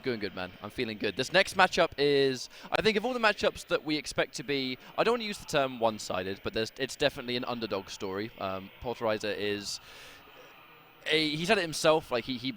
Going good, man. I'm feeling good. This next matchup is, I think, of all the matchups that we expect to be, I don't want to use the term one-sided, but it's definitely an underdog story. Polterizer is, he said it himself, like he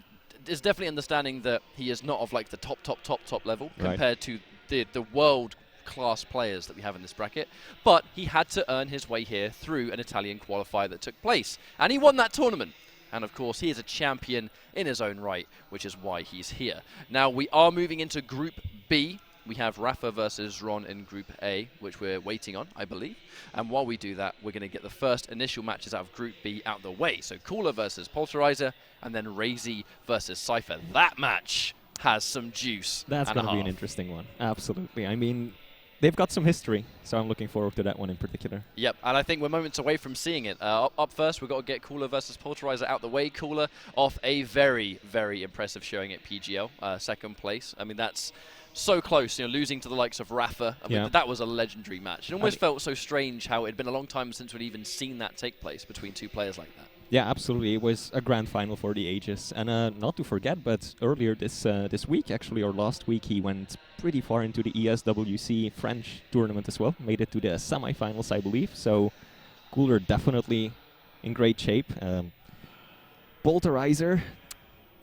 is definitely understanding that he is not of like the top level compared to the world-class players that we have in this bracket, but he had to earn his way here through an Italian qualifier that took place, and he won that tournament. And of course, he is a champion in his own right, which is why he's here. Now, we are moving into Group B. We have Rafa versus Ron in Group A, which we're waiting on, I believe. And while we do that, we're going to get the first initial matches out of Group B out the way. So Cooler versus Polterizer, and then Razy versus Cypher. That match has some juice. That's going to be an interesting one. Absolutely. I mean, they've got some history, so I'm looking forward to that one in particular. Yep, and I think we're moments away from seeing it. Up first, we've got to get Cooler versus Polterizer out the way. Cooler off a very, very impressive showing at PGL, second place. I mean, that's so close, losing to the likes of Rafa. I mean, that was a legendary match. It almost felt so strange how it had been a long time since we'd even seen that take place between two players like that. Yeah, absolutely. It was a grand final for the ages. And not to forget, but earlier this week, actually, or last week, he went pretty far into the ESWC French tournament as well. Made it to the semifinals, I believe. So Cooler definitely in great shape. Polterizer,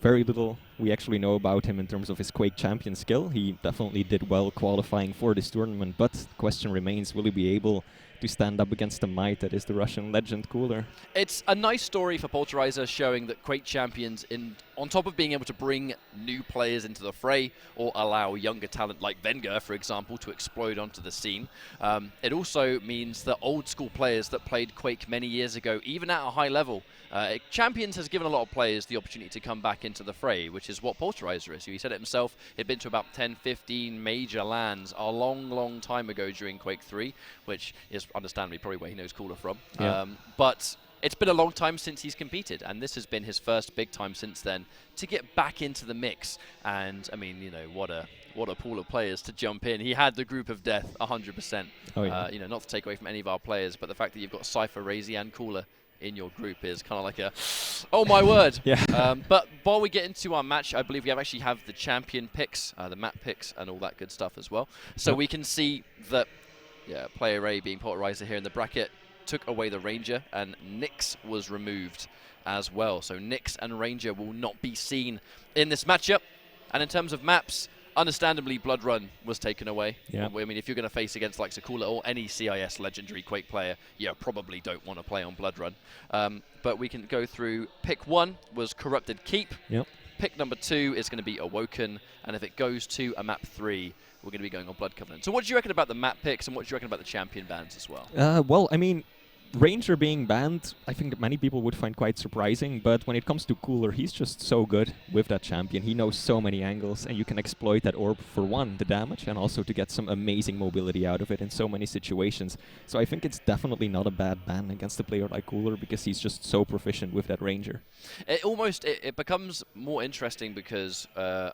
very little we actually know about him in terms of his Quake champion skill. He definitely did well qualifying for this tournament, but the question remains, will he be able to stand up against the might that is the Russian legend Cooler? It's a nice story for Polterizer, showing that Quake champions, on top of being able to bring new players into the fray or allow younger talent like Wenger, for example, to explode onto the scene, it also means that old school players that played Quake many years ago, even at a high level, Champions has given a lot of players the opportunity to come back into the fray, which is what Polterizer is. He said it himself, he'd been to about 10, 15 major lands a long time ago during Quake 3, which is understandably probably where he knows Cooler from. Yeah. But it's been a long time since he's competed, and this has been his first big time since then to get back into the mix. And I mean, what a pool of players to jump in. He had the group of death 100%. Oh, yeah. Not to take away from any of our players, but the fact that you've got Cypher, Razy, and Cooler in your group is kind of like a, oh my word. Yeah. But while we get into our match, I believe we actually have the champion picks, the map picks, and all that good stuff as well. So we can see that, player A being Polterizer here in the bracket took away the Ranger, and Nyx was removed as well. So Nyx and Ranger will not be seen in this matchup. And in terms of maps, understandably, Blood Run was taken away. Yeah. I mean, if you're going to face against like Cooler or any CIS legendary Quake player, you probably don't want to play on Blood Run. But we can go through. Pick 1 was Corrupted Keep. Yep. Pick number 2 is going to be Awoken. And if it goes to a map 3, we're going to be going on Blood Covenant. So what do you reckon about the map picks, and what do you reckon about the champion bans as well? Well, I mean, Ranger being banned, I think that many people would find quite surprising, but when it comes to Cooler, he's just so good with that champion. He knows so many angles, and you can exploit that orb for one, the damage, and also to get some amazing mobility out of it in so many situations. So I think it's definitely not a bad ban against a player like Cooler, because he's just so proficient with that Ranger. It becomes more interesting because,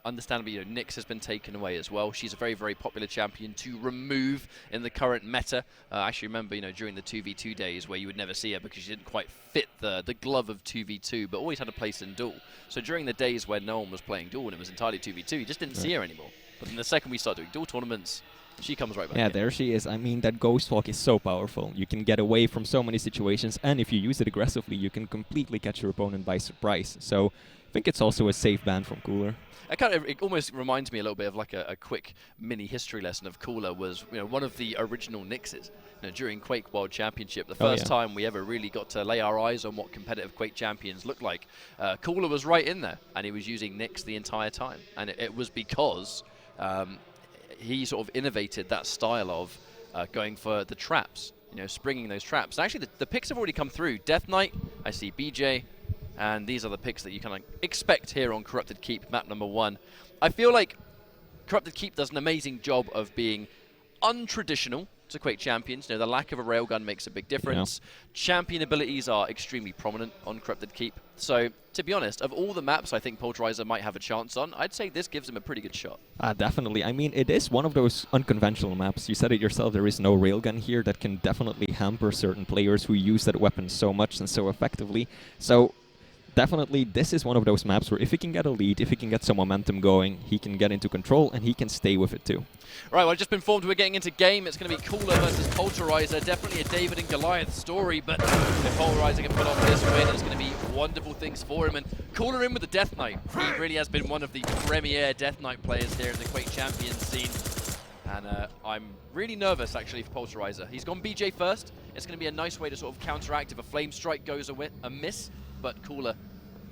understandably, Nyx has been taken away as well. She's a very, very popular champion to remove in the current meta. I actually remember, during the 2v2 days, where you would never see her because she didn't quite fit the glove of 2v2, but always had a place in Duel. So during the days when no one was playing Duel and it was entirely 2v2, you just didn't see her anymore. But then the second we start doing Duel tournaments, she comes right back in. There she is. I mean, that Ghost Walk is so powerful. You can get away from so many situations, and if you use it aggressively, you can completely catch your opponent by surprise. So I think it's also a safe ban from Cooler. It almost reminds me a little bit of like a quick mini history lesson of Cooler was, one of the original Nyxes. During Quake World Championship, the first time we ever really got to lay our eyes on what competitive Quake champions looked like, Cooler was right in there, and he was using Nyx the entire time. And it was because he sort of innovated that style of going for the traps, springing those traps. And actually, the picks have already come through. Death Knight, I see BJ, and these are the picks that you kind of expect here on Corrupted Keep, map number 1. I feel like Corrupted Keep does an amazing job of being untraditional to Quake champions. The lack of a railgun makes a big difference. Yeah. Champion abilities are extremely prominent on Corrupted Keep. So, to be honest, of all the maps I think Polterizer might have a chance on, I'd say this gives him a pretty good shot. Definitely. I mean, it is one of those unconventional maps. You said it yourself, there is no railgun here. That can definitely hamper certain players who use that weapon so much and so effectively. So definitely this is one of those maps where if he can get a lead, if he can get some momentum going, he can get into control and he can stay with it too. Right, well, I've just been informed we're getting into game. It's going to be Cooler versus polterizer. Definitely a David and Goliath story, but if polterizer can put on this win, it's going to be wonderful things for him. And Cooler in with the Death Knight. He really has been one of the premier Death Knight players here in the Quake Champions scene. And I'm really nervous, actually, for polterizer. He's gone BJ first. It's going to be a nice way to sort of counteract if a Flame Strike goes amiss, but Cooler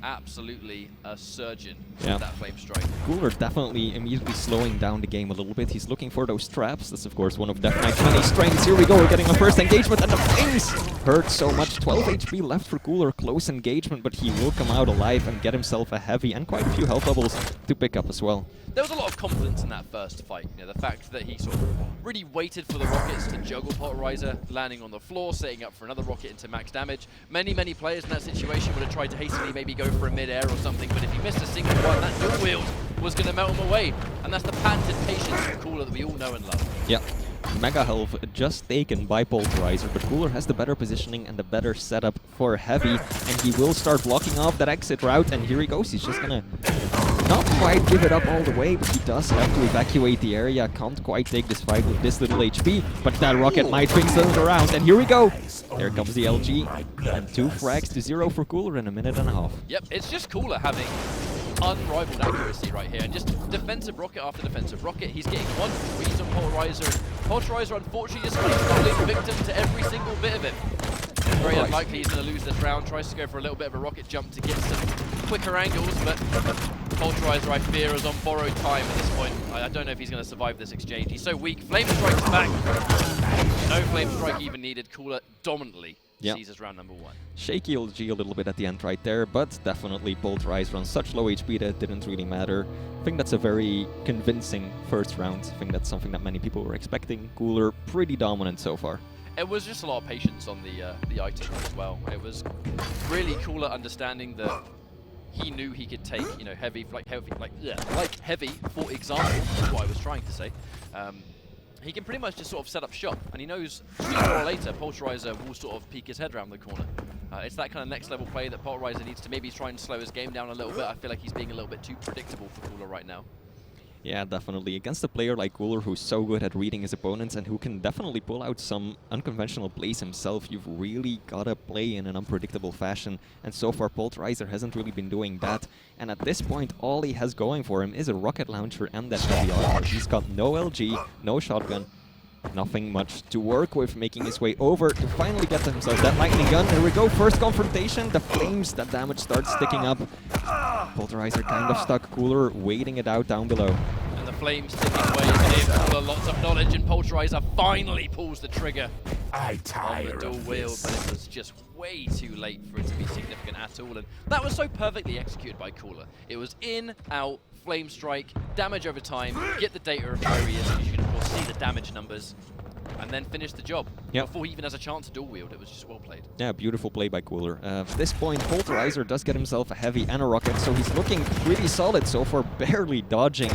absolutely a surgeon with that Flame Strike. Cooler definitely immediately slowing down the game a little bit. He's looking for those traps. That's, of course, one of Death Knight's many strengths. Here we go. We're getting a first engagement, and the Flames hurt so much. 12 HP left for Cooler. Close engagement, but he will come out alive and get himself a heavy and quite a few health levels to pick up as well. There was a lot of confidence in that first fight. You know, the fact that he sort of really waited for the rockets to juggle polterizer, landing on the floor, setting up for another rocket into max damage. Many players in that situation would have tried to hastily maybe go for a mid-air or something, but if he missed a single one, that dual wield was going to melt him away. And that's the patented patience from Cooler that we all know and love. Yeah. Mega health just taken by polterizer, but Cooler has the better positioning and the better setup for heavy, and he will start blocking off that exit route, and here he goes. He's just gonna not quite give it up all the way, but he does have to evacuate the area. Can't quite take this fight with this little HP, but that rocket might swing things around, and here we go. There comes the LG, and 2 frags to 0 for Cooler in a minute and a half. Yep, it's just Cooler having unrivaled accuracy right here, and just defensive rocket after defensive rocket. He's getting wonderful reads on polterizer. Polterizer, unfortunately, just falling victim to every single bit of it. It's very unlikely he's going to lose this round. Tries to go for a little bit of a rocket jump to get some quicker angles, but polterizer, I fear, is on borrowed time at this point. I don't know if he's going to survive this exchange. He's so weak. Flame Strike's back. No Flame Strike even needed. Cooler dominantly seizes round number 1. Shaky LG a little bit at the end right there, but definitely polterizer on such low HP that it didn't really matter. I think that's a very convincing first round. I think that's something that many people were expecting. Cooler pretty dominant so far. It was just a lot of patience on the item as well. It was really Cooler understanding that he knew he could take, you know, heavy, for example, is what I was trying to say. He can pretty much just sort of set up shop, and he knows sooner or later polterizer will sort of peek his head around the corner. It's that kind of next level play that polterizer needs to maybe try and slow his game down a little bit. I feel like he's being a little bit too predictable for Cooler right now. Yeah, definitely. Against a player like Cooler, who's so good at reading his opponents and who can definitely pull out some unconventional plays himself, you've really got to play in an unpredictable fashion. And so far, polterizer hasn't really been doing that. And at this point, all he has going for him is a rocket launcher and that heavy armor. He's got no LG, no shotgun, nothing much to work with, making his way over to finally get himself that lightning gun. Here we go, first confrontation. The flames, that damage starts sticking up. Polterizer kind of stuck. Cooler waiting it out down below. And the flames sticking away give Cooler lots of knowledge, and polterizer finally pulls the trigger on the dual wield, but it was just way too late for it to be significant at all. And that was so perfectly executed by Cooler. It was in, out, Flame Strike, damage over time, get the data of where he is, because you can of course see the damage numbers, and then finish the job before he even has a chance to dual wield. It was just well played. Yeah, beautiful play by Cooler. At this point, polterizer does get himself a heavy and a rocket, so he's looking pretty solid so far, barely dodging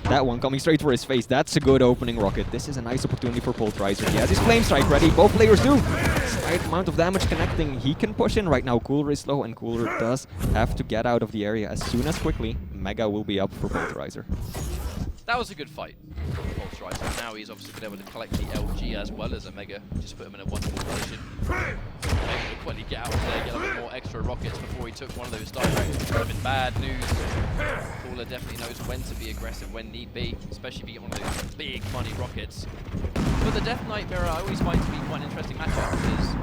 that one coming straight for his face. That's a good opening rocket. This is a nice opportunity for polterizer. He has his Flame Strike ready. Both players do. Slight amount of damage connecting. He can push in right now. Cooler is low, and Cooler does have to get out of the area as soon as quickly. Mega will be up for polterizer. That was a good fight for polterizer. Now he's obviously been able to collect the LG as well as a Mega. Just put him in a wonderful position. Able to quickly get out of there, get a bit more extra rockets before he took one of those directs, which would have been bad news. Cooler definitely knows when to be aggressive, when need be, especially if you get one of those big money rockets. But the Death Knight mirror I always find to be quite an interesting matchup, because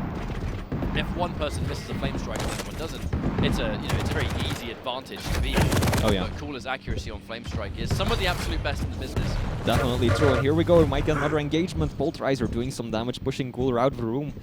if one person misses a Flame Strike and the other one doesn't, it's a very easy advantage to be in. Oh yeah. But Cooler's accuracy on Flame Strike is some of the absolute best in the business. Definitely true, and here we go. We might get another engagement. Polterizer doing some damage, pushing Cooler out of the room.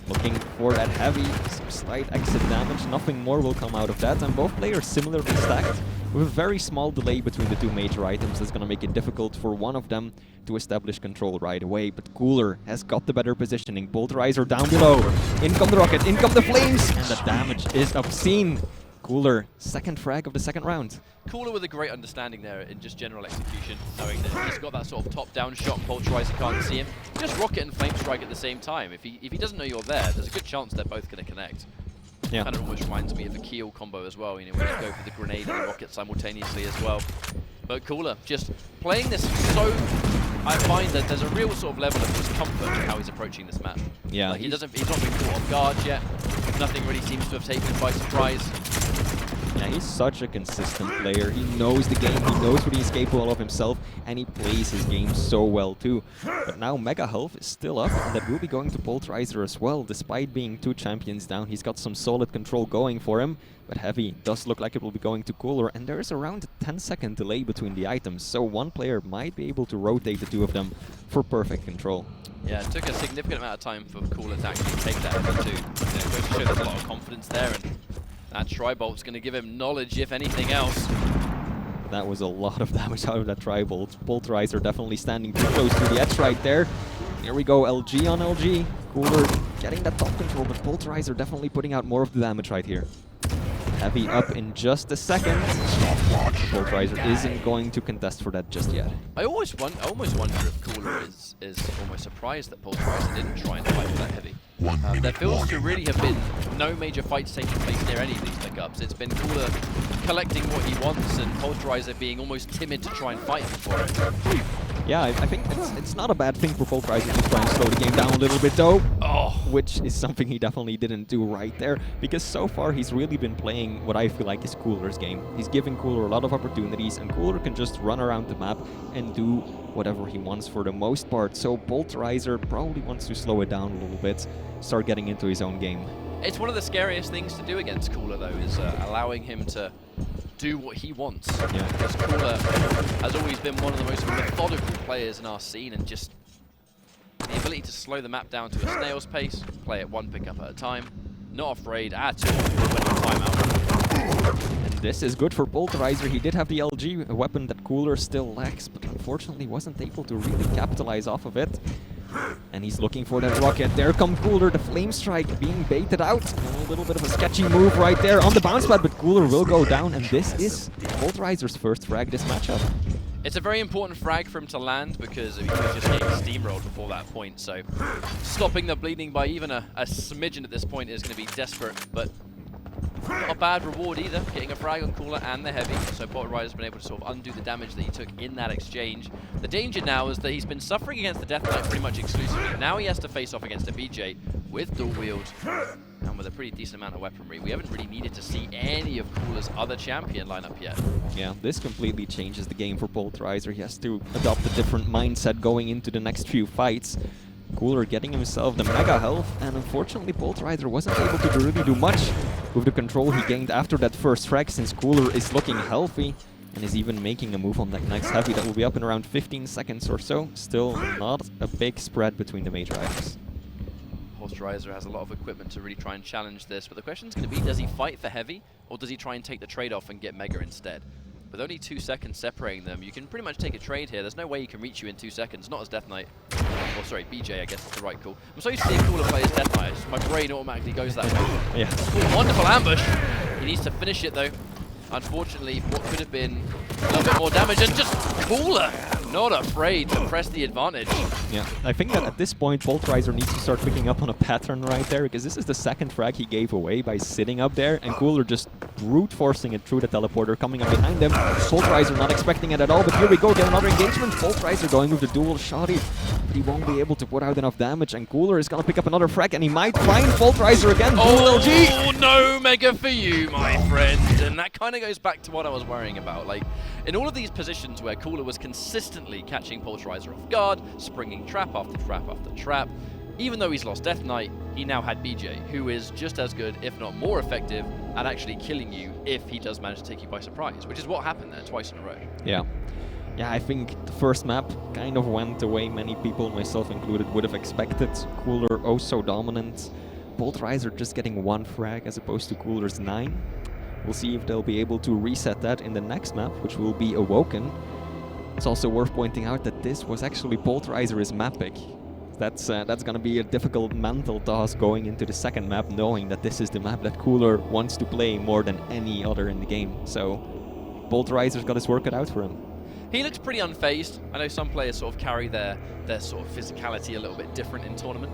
Looking for that heavy, some slight exit damage. Nothing more will come out of that, and both players similarly stacked. With a very small delay between the two major items, that's going to make it difficult for one of them to establish control right away. But Cooler has got the better positioning. Polterizer down below. In come the rocket, in come the flames, and the damage is obscene. Cooler, second frag of the second round. Cooler with a great understanding there in just general execution, knowing that he's got that sort of top-down shot and polterizer can't see him. Just rocket and Flame Strike at the same time. If he doesn't know you're there, there's a good chance they're both going to connect. Yeah. Kind of almost reminds me of a Keel combo as well, you know, when you go for the grenade and the rocket simultaneously as well. But Cooler just playing this so... I find that there's a real sort of level of discomfort in how he's approaching this map. Yeah. Like he's not been caught off guard yet. Nothing really seems to have taken him by surprise. Yeah, he's such a consistent player. He knows the game, he knows what he's capable of himself, and he plays his game so well too. But now Mega Health is still up, and that will be going to polterizer as well. Despite being 2 champions down, he's got some solid control going for him. But Heavy does look like it will be going to Cooler, and there is around a 10-second delay between the items, so one player might be able to rotate the 2 of them for perfect control. Yeah, it took a significant amount of time for Cooler to actually take that Heavy too. It goes to show there's a lot of confidence there, and that Tri-Bolt's going to give him knowledge, if anything else. That was a lot of damage out of that Tri-Bolt. Polterizer definitely standing too close to the edge right there. Here we go, LG on LG. Cooler getting that top control, but Polterizer definitely putting out more of the damage right here. Heavy up in just a second. Polterizer isn't going to contest for that just yet. I almost wonder if Cooler is almost surprised that Polterizer didn't try and fight for that Heavy. There feels to really have been no major fights taking place near any of these pickups. It's been Cooler collecting what he wants and Polterizer being almost timid to try and fight him for it. Yeah, I think it's not a bad thing for Polterizer to try and slow the game down a little bit though. Oh. Which is something he definitely didn't do right there, because so far he's really been playing what I feel like is Cooler's game. He's giving Cooler a lot of opportunities, and Cooler can just run around the map and do whatever he wants for the most part. So Polterizer probably wants to slow it down a little bit, start getting into his own game. It's one of the scariest things to do against Cooler though, is allowing him to do what he wants. Yeah. Because Cooler has always been one of the most methodical players in our scene, and just the ability to slow the map down to a snail's pace, play it 1 pickup at a time, not afraid at all of winning a timeout. And this is good for Polterizer. He did have the LG, a weapon that Cooler still lacks, but unfortunately wasn't able to really capitalize off of it. And he's looking for that rocket. There come Cooler, the Flame Strike being baited out. And a little bit of a sketchy move right there on the bounce pad, but Cooler will go down, and this is Polterizer's first frag this matchup. It's a very important frag for him to land, because he was just getting steamrolled before that point, so stopping the bleeding by even a smidgen at this point is going to be desperate, but not a bad reward either, getting a frag on Cooler and the Heavy, so Polterizer's been able to sort of undo the damage that he took in that exchange. The danger now is that he's been suffering against the Death Knight pretty much exclusively. Now he has to face off against a BJ with dual wield and with a pretty decent amount of weaponry. We haven't really needed to see any of Cooler's other champion lineup yet. Yeah, this completely changes the game for Polterizer. He has to adopt a different mindset going into the next few fights. Cooler getting himself the Mega Health, and unfortunately Polterizer wasn't able to really do much with the control he gained after that first frag, since Cooler is looking healthy and is even making a move on that next Heavy that will be up in around 15 seconds or so. Still not a big spread between the major items. Polterizer has a lot of equipment to really try and challenge this, but the question is going to be, does he fight for Heavy, or does he try and take the trade-off and get Mega instead? With only 2 seconds separating them, you can pretty much take a trade here. There's no way he can reach you in 2 seconds, not as Death Knight. Or sorry, BJ, I guess is the right call. I'm so used to seeing Cooler play as Death Knight, my brain automatically goes that way. Yeah. Ooh, wonderful ambush. He needs to finish it though. Unfortunately, what could have been a little bit more damage, and just Cooler not afraid to press the advantage. Yeah, I think that at this point Polterizer needs to start picking up on a pattern right there, because this is the second frag he gave away by sitting up there, and Cooler just brute forcing it through the teleporter, coming up behind them. Polterizer not expecting it at all, but here we go, get another engagement. Polterizer going with the dual shotty, but he won't be able to put out enough damage, and Cooler is gonna pick up another frag, and he might find Polterizer again. Oh, LG! No Mega for you, my friend. And that kind of goes back to what I was worrying about. Like, in all of these positions where Cooler was consistently catching Polterizer off guard, springing trap after trap after trap, even though he's lost Death Knight, he now had BJ, who is just as good, if not more effective, at actually killing you if he does manage to take you by surprise, which is what happened there twice in a row. Yeah. Yeah, I think the first map kind of went the way many people, myself included, would have expected. Cooler oh so dominant. Polterizer just getting 1 frag as opposed to Cooler's 9. We'll see if they'll be able to reset that in the next map, which will be Awoken. It's also worth pointing out that this was actually Polterizer's map pick. That's gonna be a difficult mental task going into the second map, knowing that this is the map that Cooler wants to play more than any other in the game. So Polterizer's got his work cut out for him. He looks pretty unfazed. I know some players sort of carry their sort of physicality a little bit different in tournament.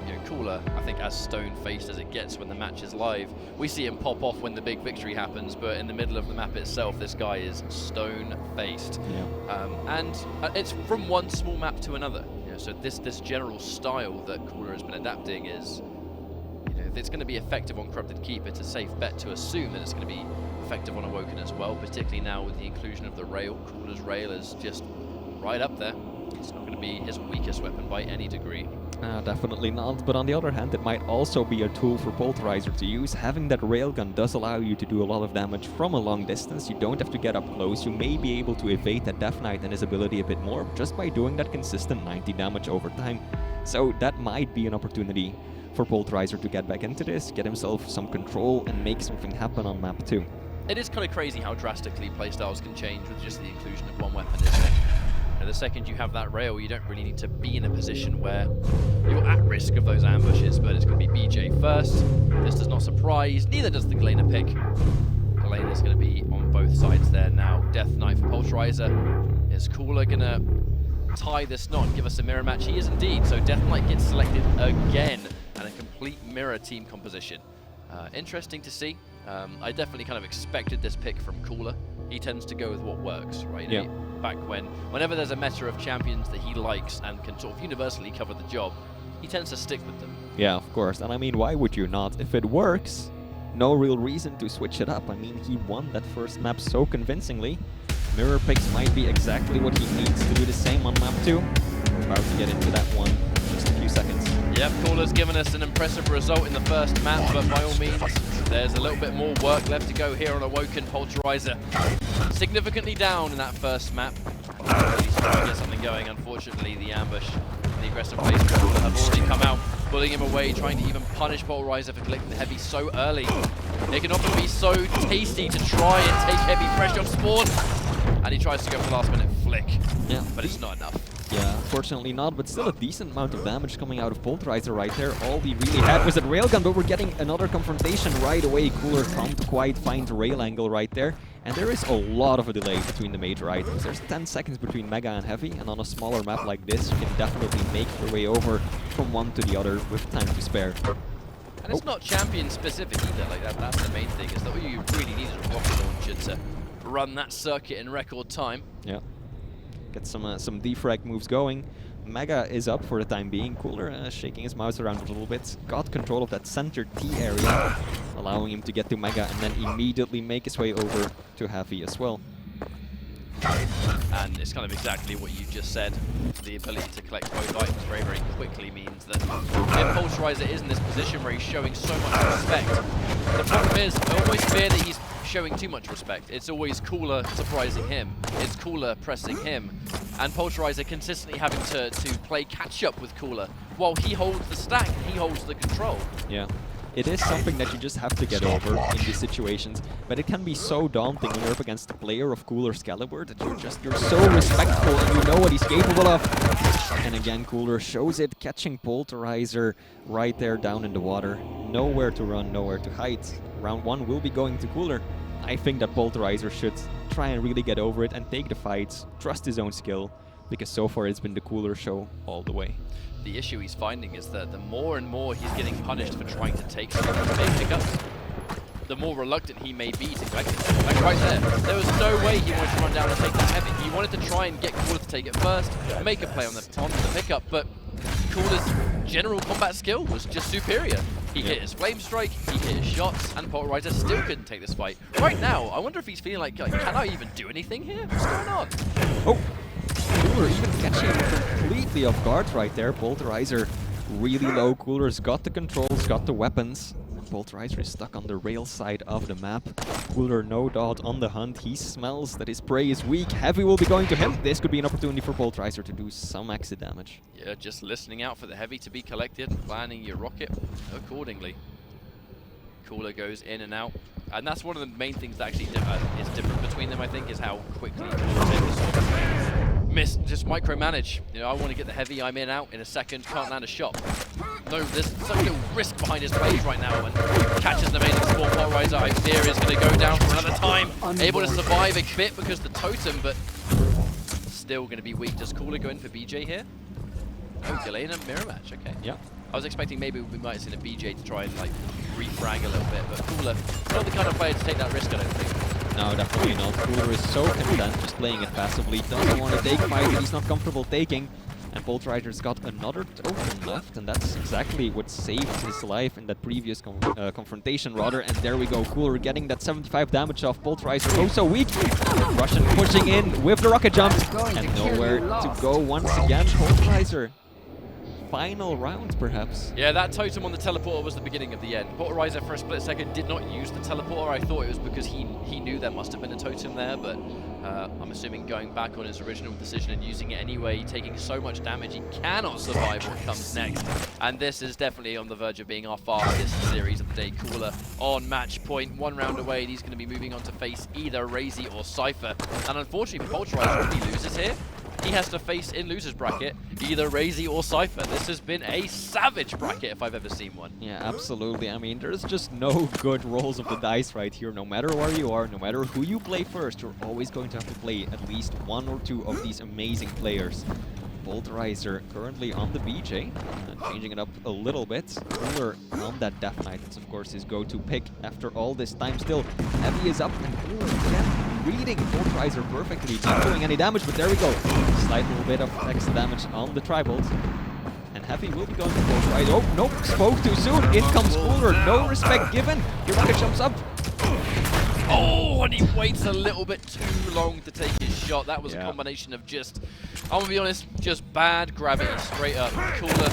You know, Cooler, I think, as stone-faced as it gets when the match is live. We see him pop off when the big victory happens, but in the middle of the map itself, this guy is stone-faced. Yeah. And it's from one small map to another. You know, so this general style that Cooler has been adapting is, you know, if it's going to be effective on Corrupted Keep, it's a safe bet to assume that it's going to be effective on Awoken as well, particularly now with the inclusion of the rail. Cooler's rail is just right up there. It's not going to be his weakest weapon by any degree. Definitely not, but on the other hand, it might also be a tool for Polterizer to use. Having that railgun does allow you to do a lot of damage from a long distance. You don't have to get up close. You may be able to evade that Death Knight and his ability a bit more just by doing that consistent 90 damage over time. So that might be an opportunity for Polterizer to get back into this, get himself some control, and make something happen on map 2. It is kind of crazy how drastically playstyles can change with just the inclusion of one weapon, isn't it? And the second you have that rail, you don't really need to be in a position where you're at risk of those ambushes, but it's going to be BJ first. This does not surprise, neither does the Galena pick. Galena is going to be on both sides there now. Death Knight for Polterizer. Is Cooler going to tie this knot and give us a mirror match? He is indeed, so Death Knight gets selected again, and a complete mirror team composition. Interesting to see. I definitely kind of expected this pick from Cooler. He tends to go with what works, right? Yeah. Back whenever there's a meta of champions that he likes and can sort of universally cover the job, he tends to stick with them. Yeah, of course. And I mean, why would you not? If it works, no real reason to switch it up. I mean, he won that first map so convincingly. Mirror picks might be exactly what he needs to do the same on map 2. We're about to get into that one in just a few seconds. Yep, Cooler's given us an impressive result in the first map, but by all means, there's a little bit more work left to go here on Awoken. Polterizer significantly down in that first map. At least trying to get something going. Unfortunately, the ambush and the aggressive plays from Cooler have already come out, pulling him away, trying to even punish Polterizer for collecting the heavy so early. It can often be so tasty to try and take heavy fresh off spawn, and he tries to go for the last minute flick, but it's not enough. Yeah, unfortunately not, but still a decent amount of damage coming out of Polterizer right there. All he really had was that railgun, but we're getting another confrontation right away. Cooler can't quite find the rail angle right there. And there is a lot of a delay between the major items. There's 10 seconds between Mega and Heavy, and on a smaller map like this, you can definitely make your way over from one to the other with time to spare. And it's not champion specific either, like that's the main thing, is that all you really need is a rocket launcher to run that circuit in record time. Yeah. Get some defrag moves going. Mega is up for the time being. Cooler shaking his mouse around a little bit. Got control of that center T area, allowing him to get to Mega and then immediately make his way over to Heavy as well. And it's kind of exactly what you just said. The ability to collect both items very, very quickly means that if Polterizer is in this position where he's showing so much respect, the problem is, I always fear that he's showing too much respect. It's always Cooler surprising him. It's Cooler pressing him. And Polterizer consistently having to play catch-up with Cooler while he holds the stack and he holds the control. Yeah. It is something that you just have to get over in these situations, but it can be so daunting when you're up against a player of Cooler's caliber that you're so respectful and you know what he's capable of. And again, Cooler shows it, catching Polterizer right there down in the water. Nowhere to run, nowhere to hide. Round 1 will be going to Cooler. I think that Polterizer should try and really get over it and take the fights, trust his own skill, because so far it's been the Cooler show all the way. The issue he's finding is that the more and more he's getting punished for trying to take some of the big pickups, the more reluctant he may be to collect it. Like right there was no way he wanted to run down and take that heavy. He wanted to try and get Cooler to take it first, make a play on the pickup, but Cooler's general combat skill was just superior. He hit his flame strike, he hit his shots, and Polterizer still couldn't take this fight. Right now, I wonder if he's feeling like can I even do anything here? What's going on? Oh! Cooler even catching him completely off guard right there. Polterizer really low. Cooler's got the controls, got the weapons. Polterizer is stuck on the rail side of the map. Cooler no doubt on the hunt. He smells that his prey is weak. Heavy will be going to him. This could be an opportunity for Polterizer to do some exit damage. Yeah, just listening out for the heavy to be collected and planning your rocket accordingly. Cooler goes in and out. And that's one of the main things that actually is different between them, I think, is how quickly just micromanage. You know, I want to get the heavy, I'm in, out in a second, can't land a shot. No, there's such little risk behind his plays right now, and catches an amazing spawn. Polterizer, I fear, is going to go down for another time. Able to survive a bit because the totem, but still going to be weak. Does Cooler go in for BJ here? Oh, Galena mirror match, okay. Yeah. I was expecting maybe we might have seen a BJ to try and like refrag a little bit, but Cooler, not the kind of player to take that risk, I don't think. No, definitely not. Cooler is so content just playing it passively, doesn't want to take fights that he's not comfortable taking. And polterizer's got another token left, and that's exactly what saved his life in that previous confrontation, rather. And there we go, Cooler getting that 75 damage off. Polterizer oh so weak. Russian pushing in with the rocket jump, and nowhere to go once again. Polterizer. Final round, perhaps. Yeah, that totem on the teleporter was the beginning of the end. Polterizer for a split second did not use the teleporter. I thought it was because he knew there must have been a totem there, but I'm assuming going back on his original decision and using it anyway, taking so much damage, he cannot survive what comes next. And this is definitely on the verge of being our fastest series of the day. Cooler on match point, 1 round away, and he's going to be moving on to face either Razy or Cypher. And unfortunately for Polterizer, if he loses here, he has to face in loser's bracket either Razy or Cypher. This has been a savage bracket if I've ever seen one. Yeah, absolutely. I mean, there's just no good rolls of the dice right here. No matter where you are, no matter who you play first, you're always going to have to play at least 1 or 2 of these amazing players. Polterizer currently on the BJ, changing it up a little bit. Cooler on that Death Knight. That's of course his go-to pick after all this time. Still, Heavy is up, and Cooler again reading Polterizer perfectly, not doing any damage, but there we go. Slight little bit of extra damage on the Tribolt. And Heavy will be going to Polterizer. Oh, nope, spoke too soon. In comes Cooler, no respect given. Your rocket jumps up. Oh, and he waits a little bit too long to take his shot. That was a combination of just, I'm going to be honest, just bad gravity straight up. Cooler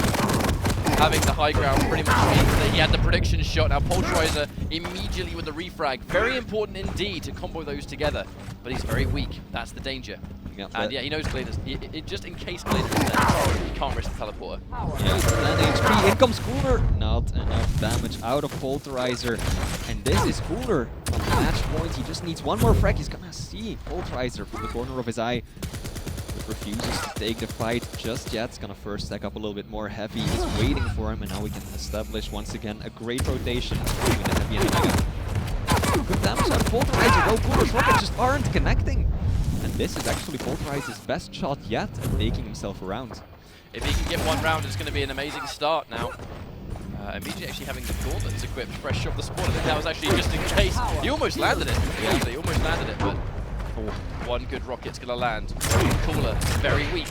having the high ground pretty much means that he had the prediction shot. Now Polterizer immediately with the refrag. Very important indeed to combo those together, but he's very weak. That's the danger. Yep, and yeah, he knows Glader. Just in case Glader is there, he can't risk the teleporter. Yeah, and HP, in comes Cooler. Not enough damage out of Polterizer. And this is Cooler on the match point. He just needs 1 more frag. He's gonna see Polterizer from the corner of his eye. But refuses to take the fight just yet. It's gonna first stack up a little bit more. Heavy is waiting for him, and now we can establish once again a great rotation between the Heavy and the Mega. Good damage out of Polterizer, though Cooler's rockets just aren't connecting. And this is actually Polterizer's best shot yet at making himself around. If he can get 1 round, it's going to be an amazing start now. And BJ actually having the gauntlets equipped fresh off the spawn. I think that was actually just in case. He almost landed it. Yeah, he almost landed it, but 1 good rocket's going to land. Cooler, very weak,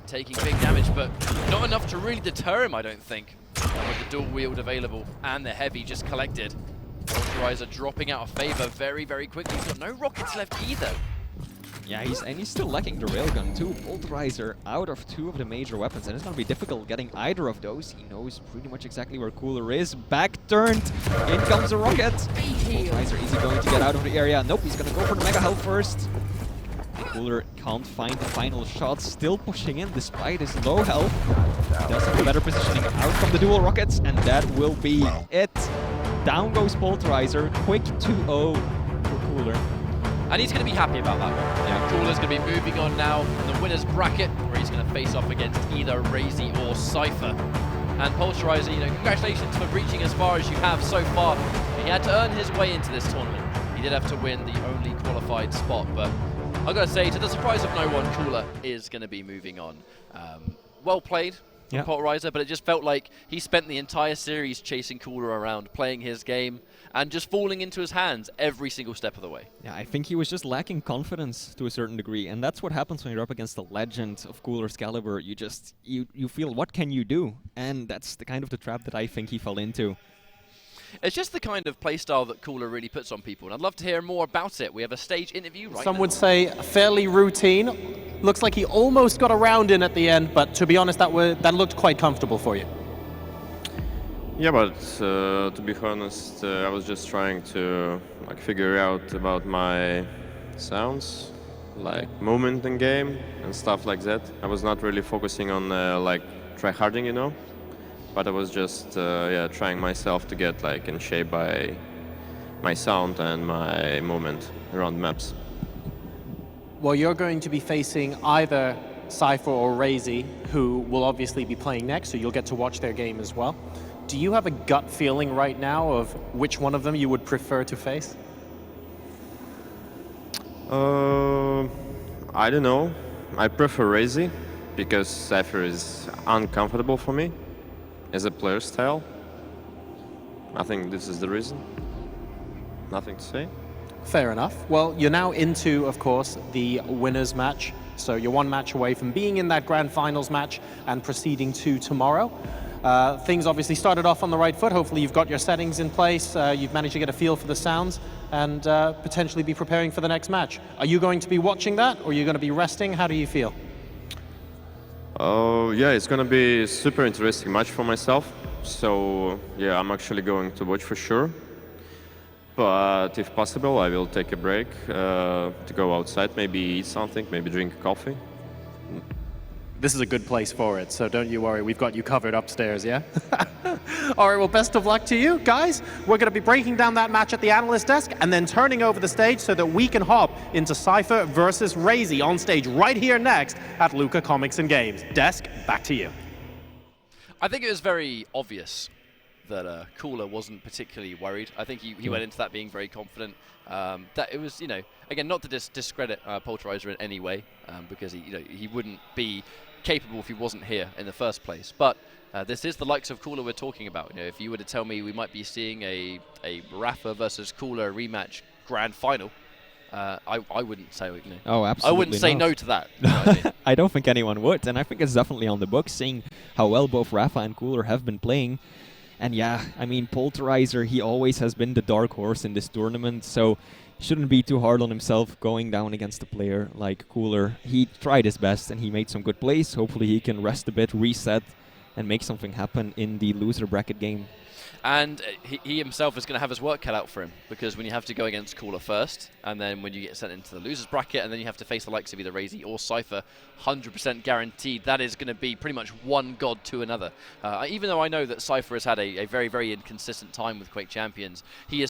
taking big damage, but not enough to really deter him, I don't think. And with the dual wield available and the Heavy just collected, Polterizer dropping out of favor very, very quickly. He's got no rockets left either. Yeah, he's still lacking the railgun too. Polterizer out of 2 of the major weapons, and it's gonna be difficult getting either of those. He knows pretty much exactly where Cooler is. Back turned, in comes the rocket. Polterizer easy going to get out of the area. Nope, he's gonna go for the Mega Health first. Cooler can't find the final shot, still pushing in despite his low health. He does have a better positioning out from the dual rockets, and that will be it. Down goes Polterizer, quick 2-0 for Cooler. And he's going to be happy about that one. Yeah, Cooler's going to be moving on now in the winner's bracket, where he's going to face off against either Razy or Cypher. And Polterizer, you know, congratulations for reaching as far as you have so far. He had to earn his way into this tournament. He did have to win the only qualified spot, but I've got to say, to the surprise of no one, Cooler is going to be moving on. Well played from Polterizer, but it just felt like he spent the entire series chasing Cooler around, playing his game, and just falling into his hands every single step of the way. Yeah, I think he was just lacking confidence to a certain degree, and that's what happens when you're up against the legend of Cooler's caliber. You just, you feel, what can you do? And that's the kind of the trap that I think he fell into. It's just the kind of playstyle that Cooler really puts on people, and I'd love to hear more about it. We have a stage interview right now. Some would say fairly routine. Looks like he almost got a round in at the end, but to be honest, that looked quite comfortable for you. Yeah, but to be honest, I was just trying to figure out about my sounds, like movement in game and stuff like that. I was not really focusing on try-harding, you know. But I was just trying myself to get in shape by my sound and my movement around maps. Well, you're going to be facing either Cypher or Razy, who will obviously be playing next, so you'll get to watch their game as well. Do you have a gut feeling right now of which one of them you would prefer to face? I don't know. I prefer Razy because Cypher is uncomfortable for me. as a player style. I think this is the reason. Nothing to say. Fair enough. Well, you're now into, of course, the winners match. So you're one match away from being in that grand finals match and proceeding to tomorrow. Things obviously started off on the right foot. Hopefully you've got your settings in place. You've managed to get a feel for the sounds and potentially be preparing for the next match. Are you going to be watching that, or are you going to be resting? How do you feel? Oh, yeah, it's going to be a super interesting match for myself. So, yeah, I'm actually going to watch for sure. But if possible, I will take a break to go outside, maybe eat something, maybe drink coffee. This is a good place for it, so don't you worry. We've got you covered upstairs, yeah? All right, well, best of luck to you, guys. We're going to be breaking down that match at the analyst desk and then turning over the stage so that we can hop into Cypher versus Razy on stage right here next at Luca Comics and Games. Desk, back to you. I think it was very obvious that Cooler wasn't particularly worried. I think he went into that being very confident. That it was, again, not to discredit polterizer in any way, because he wouldn't be capable if he wasn't here in the first place. But this is the likes of Cooler we're talking about. If you were to tell me we might be seeing a Rafa versus Cooler rematch grand final, I wouldn't say Oh, absolutely. I wouldn't say no to that. You know what I mean? I don't think anyone would, and I think it's definitely on the books, seeing how well both Rafa and Cooler have been playing. And yeah, I mean, polterizer, he always has been the dark horse in this tournament, so shouldn't be too hard on himself going down against a player like Cooler. He tried his best and he made some good plays. Hopefully he can rest a bit, reset, and make something happen in the loser bracket game. And he himself is going to have his work cut out for him, because when you have to go against Cooler first, and then when you get sent into the losers bracket, and then you have to face the likes of either Razy or Cypher, 100% guaranteed, that is going to be pretty much one god to another. Even though I know that Cypher has had a very, very inconsistent time with Quake Champions, he is